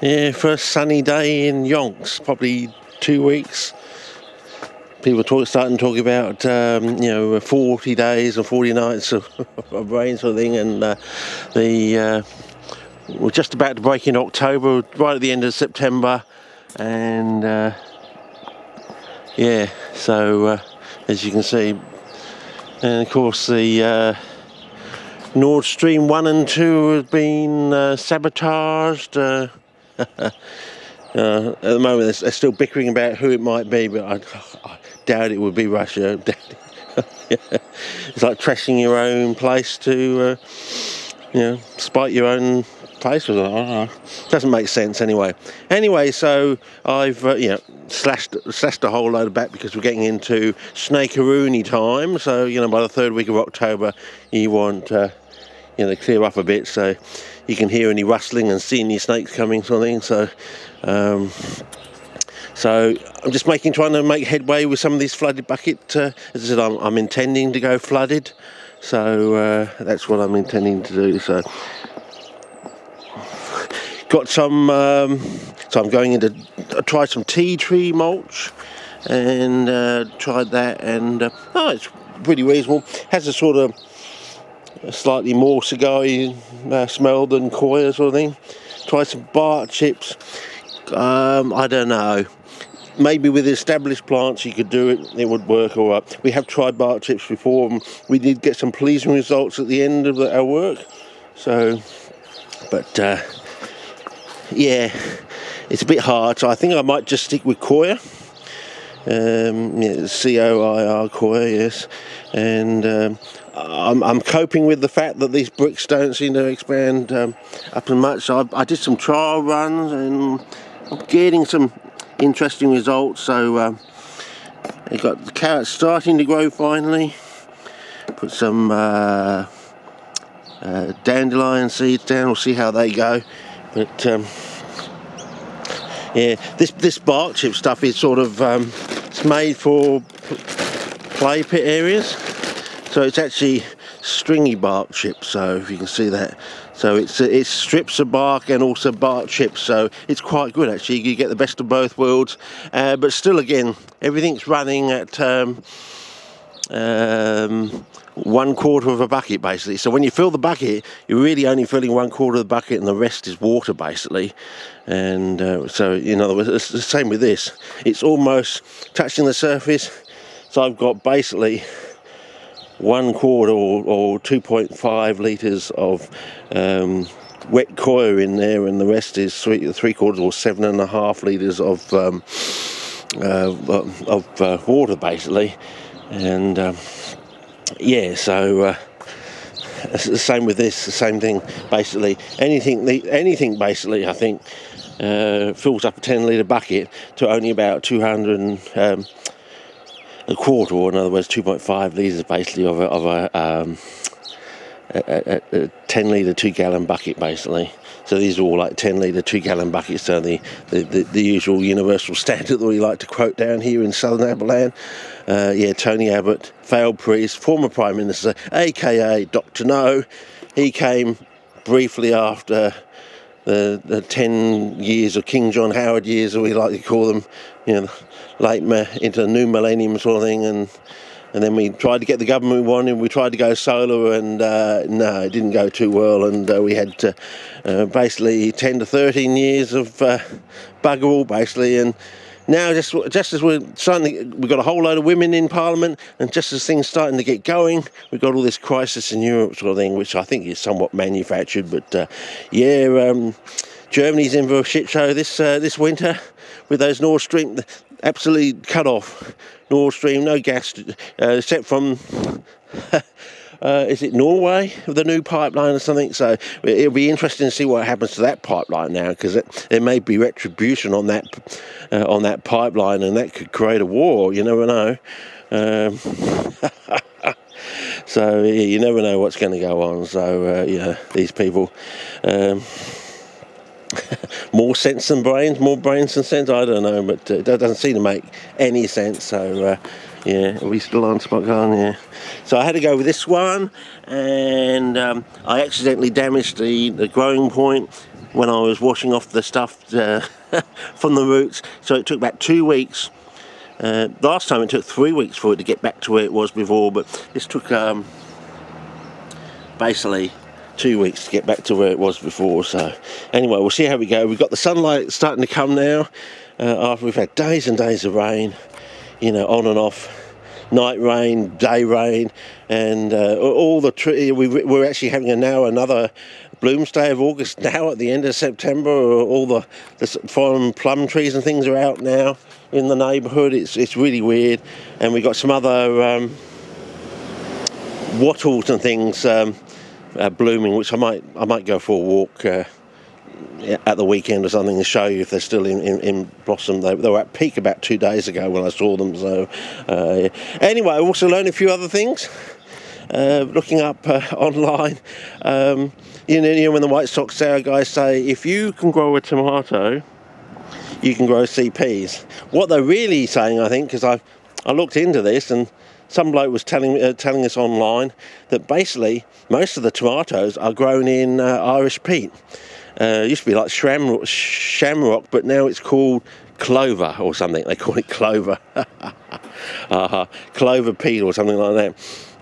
Yeah, first sunny day in yonks, probably 2 weeks. People starting to talk about 40 days or 40 nights of rain sort of thing, and we're just about to break in October, right at the end of September, and so as you can see, and of course the Nord Stream 1 and 2 have been sabotaged. At the moment they're still bickering about who it might be, but I doubt it would be Russia. It's like trashing your own place to spite your own place. I don't know. Doesn't make sense anyway. So I've slashed a whole load of back because we're getting into snakearoony time. So by the third week of October you want to clear up a bit so you can hear any rustling and see any snakes coming, sort of thing. So I'm just trying to make headway with some of these flooded bucket. As I said, I'm intending to go flooded, so that's what I'm intending to do. So got some. So I'm going in to try some tea tree mulch, and tried that, and it's pretty reasonable. Has a sort of slightly more cigar-y smell than coir sort of thing. Try some bark chips. I don't know. Maybe with established plants you could do it. It would work all right. We have tried bark chips before, and we did get some pleasing results at the end of our work. So, but it's a bit hard. So I think I might just stick with coir. COIR coir, yes. And I'm coping with the fact that these bricks don't seem to expand up as much. So I did some trial runs, and I'm getting some interesting results. So I got the carrots starting to grow finally. Put some dandelion seeds down. We'll see how they go. But this bark chip stuff is sort of it's made for clay pit areas. So it's actually stringy bark chips, so if you can see that. So it's strips of bark and also bark chips, so it's quite good actually. You get the best of both worlds, but still, again, everything's running at 1/4 of a bucket basically. So when you fill the bucket, you're really only filling 1/4 of the bucket, and the rest is water basically. And so in other words, it's the same with this. It's almost touching the surface. So I've got basically 1/4 or 2.5 litres of wet coir in there, and the rest is 3/4 or 7.5 litres of water basically. And so it's the same with this. The same thing basically. Anything basically, I think, fills up a 10 litre bucket to only about 200 a quarter, or in other words 2.5 litres basically of a 10 litre 2 gallon bucket basically. So these are all like 10 litre 2 gallon buckets, so the usual universal standard that we like to quote down here in southern Aberland. Tony Abbott, failed priest, former Prime Minister, aka Dr. No. He came briefly after the 10 years of King John Howard years, as we like to call them, into the new millennium sort of thing, and then we tried to get the government we wanted. We tried to go solar, and no, it didn't go too well, and we had basically 10 to 13 years of bugger all basically. And now just as we've got a whole load of women in Parliament, and just as things starting to get going, we've got all this crisis in Europe sort of thing, which I think is somewhat manufactured. But Germany's in for a shit show this winter with those Nord Stream, absolutely cut off. Nord Stream, no gas, except from is it Norway, with the new pipeline or something? So it'll be interesting to see what happens to that pipeline now, because there may be retribution on that pipeline, and that could create a war. You never know. So you never know what's going to go on. So these people. More sense than brains, more brains than sense, I don't know, but it doesn't seem to make any sense. So are we still on spot on? Yeah. So I had to go with this one, and I accidentally damaged the growing point. when I was washing off the stuff from the roots. So it took about 2 weeks. Last time it took 3 weeks for it to get back to where it was before, but this took basically 2 weeks to get back to where it was before. So anyway, we'll see how we go. We've got the sunlight starting to come now, after we've had days and days of rain, you know, on and off, night rain, day rain, and all the we're actually having another bloomsday of August now at the end of September. All the foreign plum trees and things are out now in the neighbourhood. It's really weird, and we've got some other wattles and things blooming, which I might go for a walk at the weekend or something and show you if they're still in blossom. They were at peak about 2 days ago when I saw them. So yeah. Anyway, I also learned a few other things looking up online. You know, when the White Sock-SARRA-Guys say, if you can grow a tomato, you can grow CPs. What they're really saying, I think, because I looked into this, and some bloke was telling us online that basically most of the tomatoes are grown in Irish peat. It used to be like shamrock, but now it's called clover or something. They call it clover. Clover peat or something like that.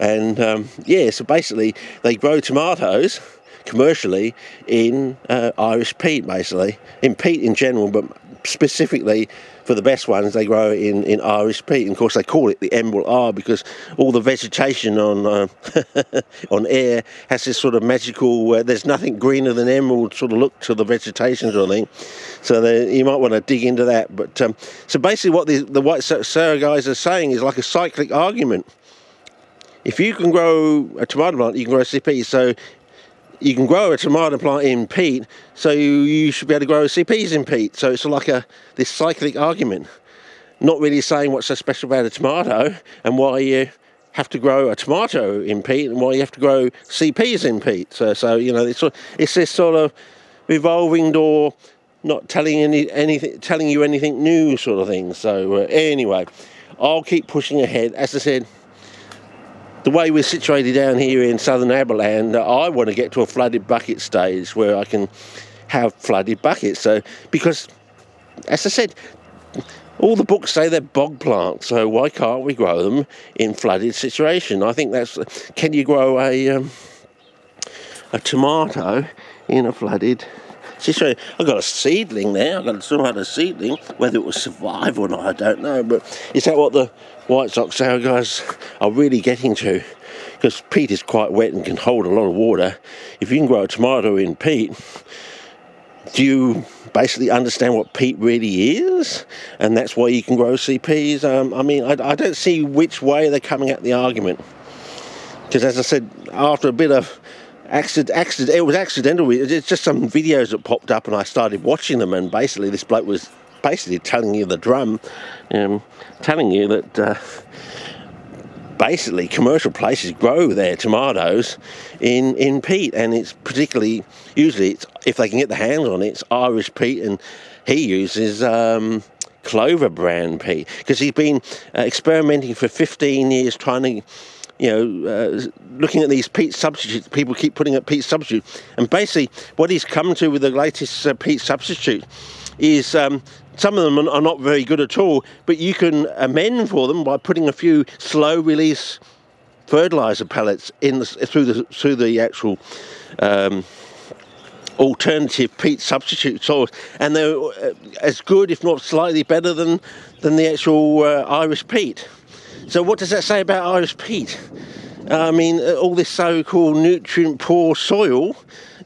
And yeah, so basically they grow tomatoes commercially in Irish peat, basically. In peat in general, but specifically for the best ones, they grow in Irish peat. And of course, they call it the Emerald R because all the vegetation on on air has this sort of magical. There's nothing greener than emerald sort of look to the vegetation sort of thing. So you might want to dig into that. But so basically, what the White Sock-SARRA-Guys are saying is like a cyclic argument. If you can grow a tomato plant, you can grow CPs. So you can grow a tomato plant in peat, so you should be able to grow CPs in peat. So it's like this cyclic argument, not really saying what's so special about a tomato and why you have to grow a tomato in peat and why you have to grow CPs in peat. So you know, it's this sort of revolving door, not telling you anything new sort of thing. So anyway, I'll keep pushing ahead. As I said, the way we're situated down here in southern Aberland, I want to get to a flooded bucket stage where I can have flooded buckets. So, because, as I said, all the books say they're bog plants, so why can't we grow them in flooded situation? I think that's, can you grow a tomato in a flooded situation? I've got a seedling there, I've got a seedling, whether it will survive or not, I don't know, but is that what the White Sock-SARRA-Guys are really getting to? Because peat is quite wet and can hold a lot of water. If you can grow a tomato in peat, do you basically understand what peat really is? And that's why you can grow CPs? I mean, I don't see which way they're coming at the argument. Because as I said, after a bit of it was accidental. It's just some videos that popped up and I started watching them, and basically this bloke was basically telling you the drum, telling you that basically commercial places grow their tomatoes in peat, and it's particularly, usually it's, if they can get the hands on it, it's Irish peat, and he uses Clover brand peat because he's been experimenting for 15 years trying to, you know, looking at these peat substitutes. People keep putting up peat substitute, and basically what he's come to with the latest peat substitute is some of them are not very good at all, but you can amend for them by putting a few slow release fertilizer pellets in through the actual alternative peat substitute source, and they're as good, if not slightly better than the actual Irish peat. So what does that say about Irish peat? I mean, all this so-called nutrient-poor soil,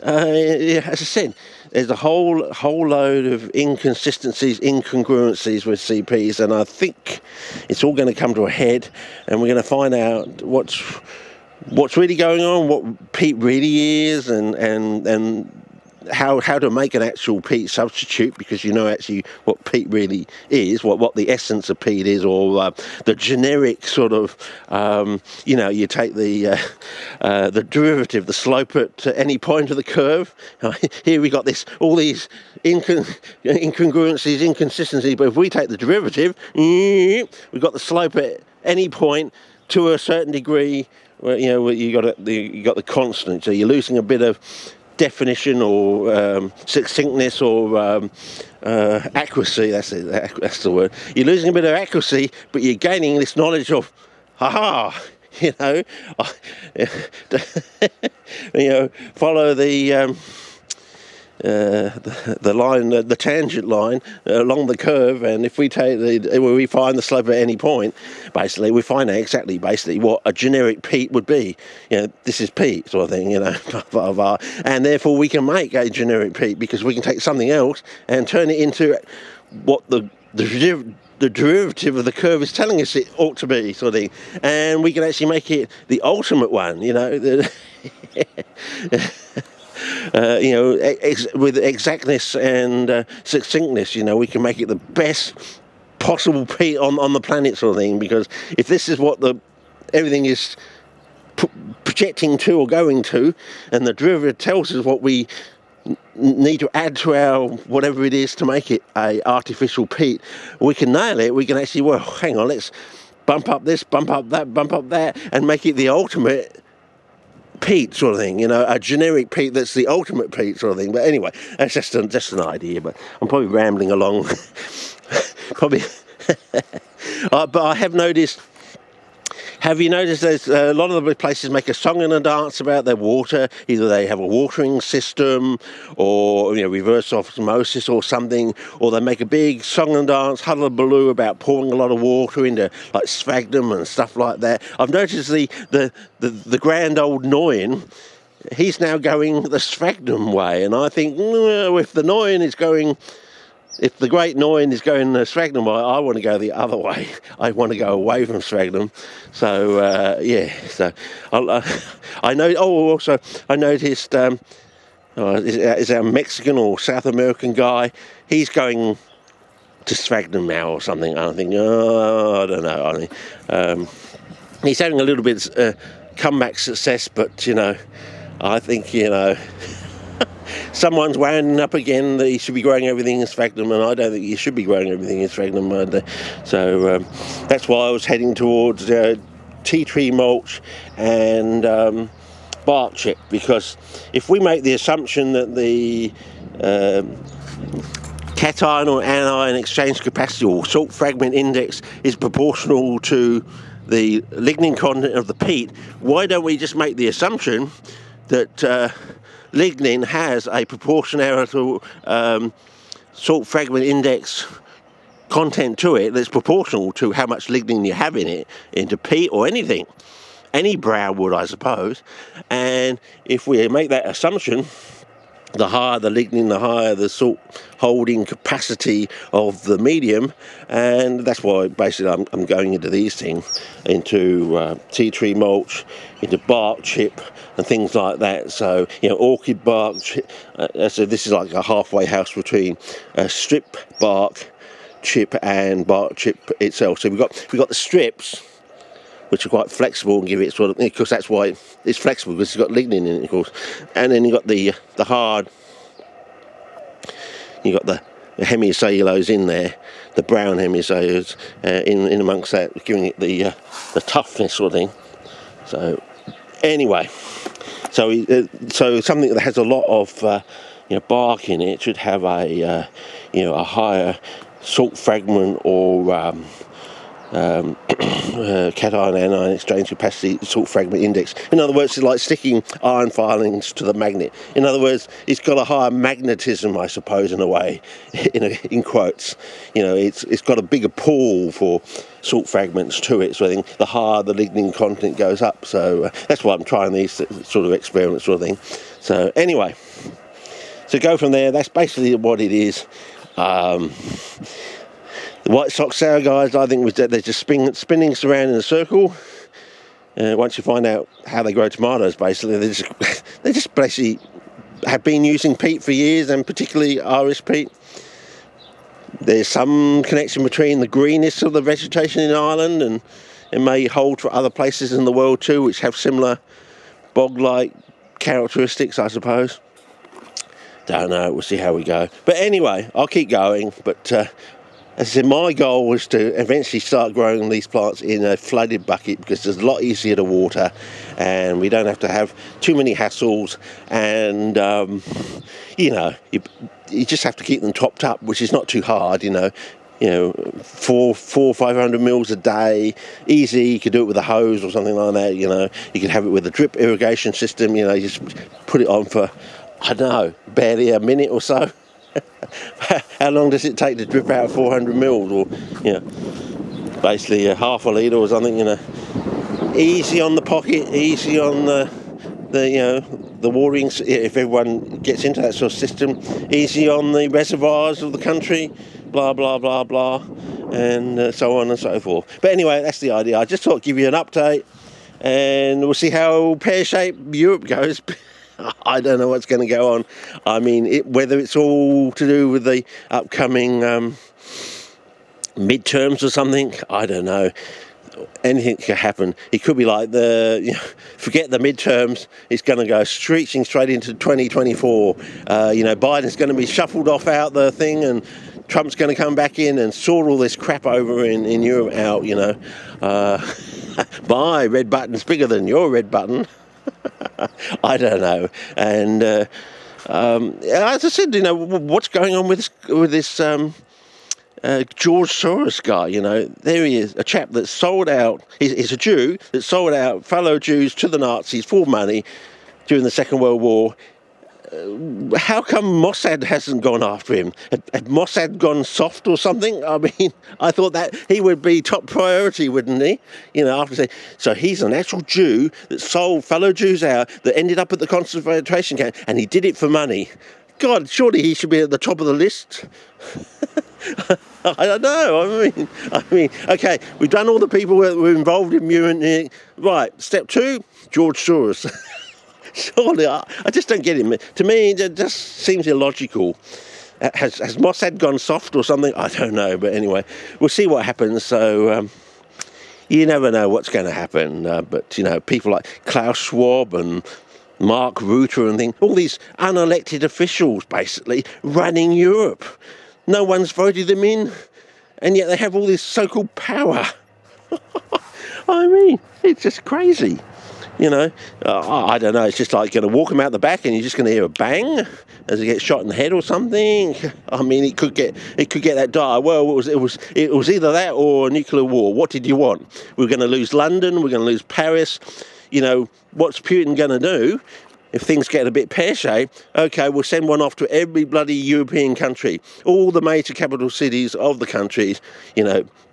as I said, there's a whole load of inconsistencies, incongruencies with CPs, and I think it's all going to come to a head, and we're going to find out what's really going on, what peat really is, and how to make an actual peat substitute, because you know actually what peat really is, what the essence of peat is, or the generic sort of, you know, you take the derivative, the slope at any point of the curve. Here we got all these incongruencies, inconsistencies, but if we take the derivative, we've got the slope at any point to a certain degree, where, you know, you got the constant, so you're losing a bit of definition or succinctness or accuracy. That's it. That's the word. You're losing a bit of accuracy, but you're gaining this knowledge of, haha. You know, follow the line, the tangent line along the curve, and if we take we find the slope at any point, basically we find out exactly what a generic peat would be. You know, this is peat sort of thing. You know, blah, blah, blah. And therefore we can make a generic peat because we can take something else and turn it into what the derivative of the curve is telling us it ought to be, sort of thing, and we can actually make it the ultimate one. You know. With exactness and succinctness, you know, we can make it the best possible peat on the planet, sort of thing. Because if this is what everything is projecting to or going to, and the derivative tells us what we need to add to our whatever it is to make it a artificial peat, we can nail it. We can actually, well, hang on, let's bump up this, bump up that, and make it the ultimate peat, sort of thing, you know, a generic peat that's the ultimate peat, sort of thing. But anyway, that's just an idea, but I'm probably rambling along. Probably. But I have noticed, have you noticed there's a lot of the places make a song and a dance about their water? Either they have a watering system or, you know, reverse osmosis or something, or they make a big song and dance, hullabaloo about pouring a lot of water into like sphagnum and stuff like that. I've noticed the grand old Noyan, he's now going the sphagnum way, and I think, if the Noyan is going, if the great Noyan is going the sphagnum way, I want to go the other way. I want to go away from sphagnum. So, yeah. So, I know. Oh, also, I noticed, is that a Mexican or South American guy? He's going to sphagnum now or something. I think, I don't know. I mean, he's having a little bit comeback success, but, you know, I think, you know, someone's wound up again that he should be growing everything in sphagnum, and I don't think he should be growing everything in sphagnum. So that's why I was heading towards tea tree mulch and bark chip, because if we make the assumption that the cation or anion exchange capacity or salt fragment index is proportional to the lignin content of the peat, why don't we just make the assumption that lignin has a proportional salt fragment index content to it that's proportional to how much lignin you have in it, into peat or anything, any brown wood, I suppose. And if we make that assumption, the higher the lignin, the higher the salt holding capacity of the medium, and that's why basically I'm going into these things, into tea tree mulch, into bark chip and things like that. So, you know, orchid bark chip, so this is like a halfway house between strip bark chip and bark chip itself. So we've got the strips, which are quite flexible and give it sort of, because that's why it's flexible, because it's got lignin in it, of course. And then you've got the hard, you've got the hemicellulose in there, the brown hemicellulose in amongst that, giving it the toughness sort of thing. So anyway, so something that has a lot of bark in it should have a higher salt fragment or cation anion exchange capacity salt fragment index. In other words, it's like sticking iron filings to the magnet. In other words, it's got a higher magnetism, I suppose, in a way, in quotes. You know, it's got a bigger pull for salt fragments to it. So I think the higher the lignin content goes up. So that's why I'm trying these sort of experiments, sort of thing. So anyway, so go from there. That's basically what it is. The white Sock-SARRA-Guys, I think, was that they're just spinning around in a circle. Once you find out how they grow tomatoes, basically, they just basically have been using peat for years, and particularly Irish peat. There's some connection between the greenness of the vegetation in Ireland, and it may hold for other places in the world too, which have similar bog-like characteristics, I suppose. Don't know, we'll see how we go. But anyway, I'll keep going, but As I said, my goal was to eventually start growing these plants in a flooded bucket because it's a lot easier to water and we don't have to have too many hassles, and you just have to keep them topped up, which is not too hard, 400-500 mils a day, easy. You could do it with a hose or something like that, you could have it with a drip irrigation system, you just put it on for, I don't know, barely a minute or so. How long does it take to drip out 400 mils, or basically a half a litre or something? Easy on the pocket, easy on the watering. If everyone gets into that sort of system, easy on the reservoirs of the country, blah blah blah blah, and so on and so forth. But anyway, that's the idea. I just thought I'd give you an update, and we'll see how pear-shaped Europe goes. I don't know what's going to go on. I mean, whether it's all to do with the upcoming midterms or something, I don't know. Anything could happen. It could be like forget the midterms. It's going to go screeching straight into 2024. Biden's going to be shuffled off out the thing, and Trump's going to come back in and sort all this crap over in Europe out. My red button's bigger than your red button. I don't know. And as I said, what's going on with this George Soros guy? There he is, a chap that sold out. He's a Jew that sold out fellow Jews to the Nazis for money during the Second World War. How come Mossad hasn't gone after him? Had Mossad gone soft or something? I mean, I thought that he would be top priority, wouldn't he? After saying, so he's an actual Jew that sold fellow Jews out, that ended up at the concentration camp, and he did it for money. God, surely he should be at the top of the list. I don't know. I mean, okay, we've done all the people that were involved in Muir. Right, step 2, George Soros. Surely, I just don't get him. To me, it just seems illogical. Has Mossad gone soft or something? I don't know. But anyway, we'll see what happens. So you never know what's going to happen. But, people like Klaus Schwab and Mark Rutte and things, all these unelected officials basically running Europe. No one's voted them in, and yet they have all this so-called power. I mean, it's just crazy. I don't know. It's just like going to walk him out the back, and you're just going to hear a bang as he gets shot in the head or something. I mean, it could get that dire. Well, it was either that or a nuclear war. What did you want? We're going to lose London. We're going to lose Paris. What's Putin going to do if things get a bit pear-shaped? Okay, we'll send one off to every bloody European country, all the major capital cities of the countries.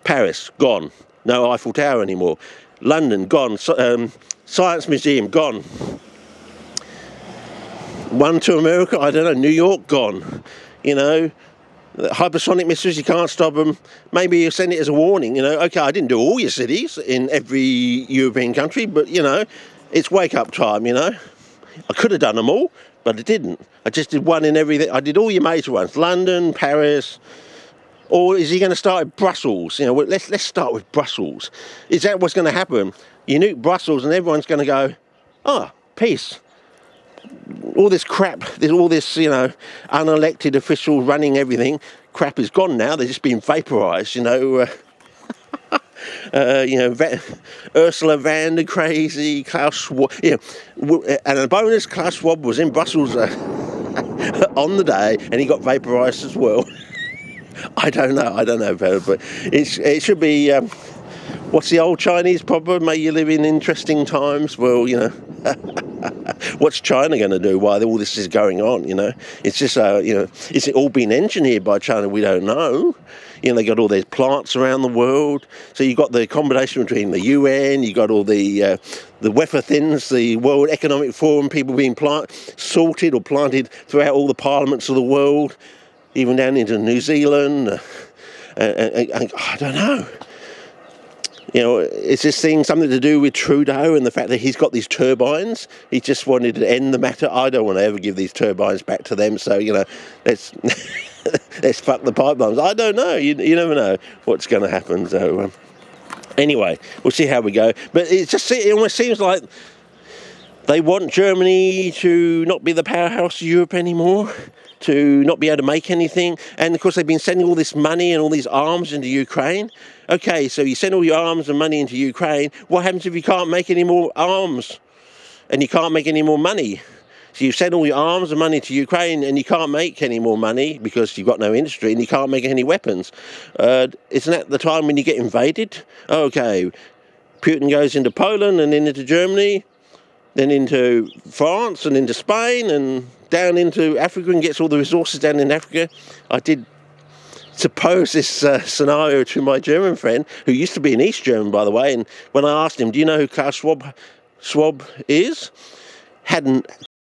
Paris gone, no Eiffel Tower anymore. London gone. Science Museum, gone. One to America, I don't know, New York, gone. Hypersonic missiles, you can't stop them. Maybe you send it as a warning, Okay, I didn't do all your cities in every European country, but, it's wake-up time, I could have done them all, but I didn't. I just did one in everything. I did all your major ones, London, Paris. Or is he going to start with Brussels? Let's start with Brussels. Is that what's going to happen? You nuke Brussels and everyone's going to go, peace. All this crap, there's all this, unelected officials running everything. Crap is gone now. They're just being vaporised, Ursula van der Crazy, Klaus Schwab. And a bonus, Klaus Schwab was in Brussels on the day, and he got vaporised as well. I don't know, but it should be. What's the old Chinese proverb? May you live in interesting times. Well, what's China going to do while all this is going on? It's just, is it all been engineered by China? We don't know. They got all these plants around the world. So you've got the combination between the UN, you got all the WEFA things, the World Economic Forum, people being sorted or planted throughout all the parliaments of the world, even down into New Zealand. And I don't know. Is this thing something to do with Trudeau and the fact that he's got these turbines? He just wanted to end the matter. I don't want to ever give these turbines back to them. So, let's let's fuck the pipelines. I don't know. You never know what's going to happen. So, anyway, we'll see how we go. But it almost seems like they want Germany to not be the powerhouse of Europe anymore. to not be able to make anything. And of course they've been sending all this money and all these arms into Ukraine. Okay, so you send all your arms and money into Ukraine. What happens if you can't make any more arms and you can't make any more money? So you send all your arms and money to Ukraine and you can't make any more money because you've got no industry and you can't make any weapons. Isn't that the time when you get invaded? Okay, Putin goes into Poland and then into Germany, then into France and into Spain and down into Africa and gets all the resources down in Africa. I did suppose this scenario to my German friend, who used to be an East German, by the way, and when I asked him, do you know who Klaus Schwab is? Hadn't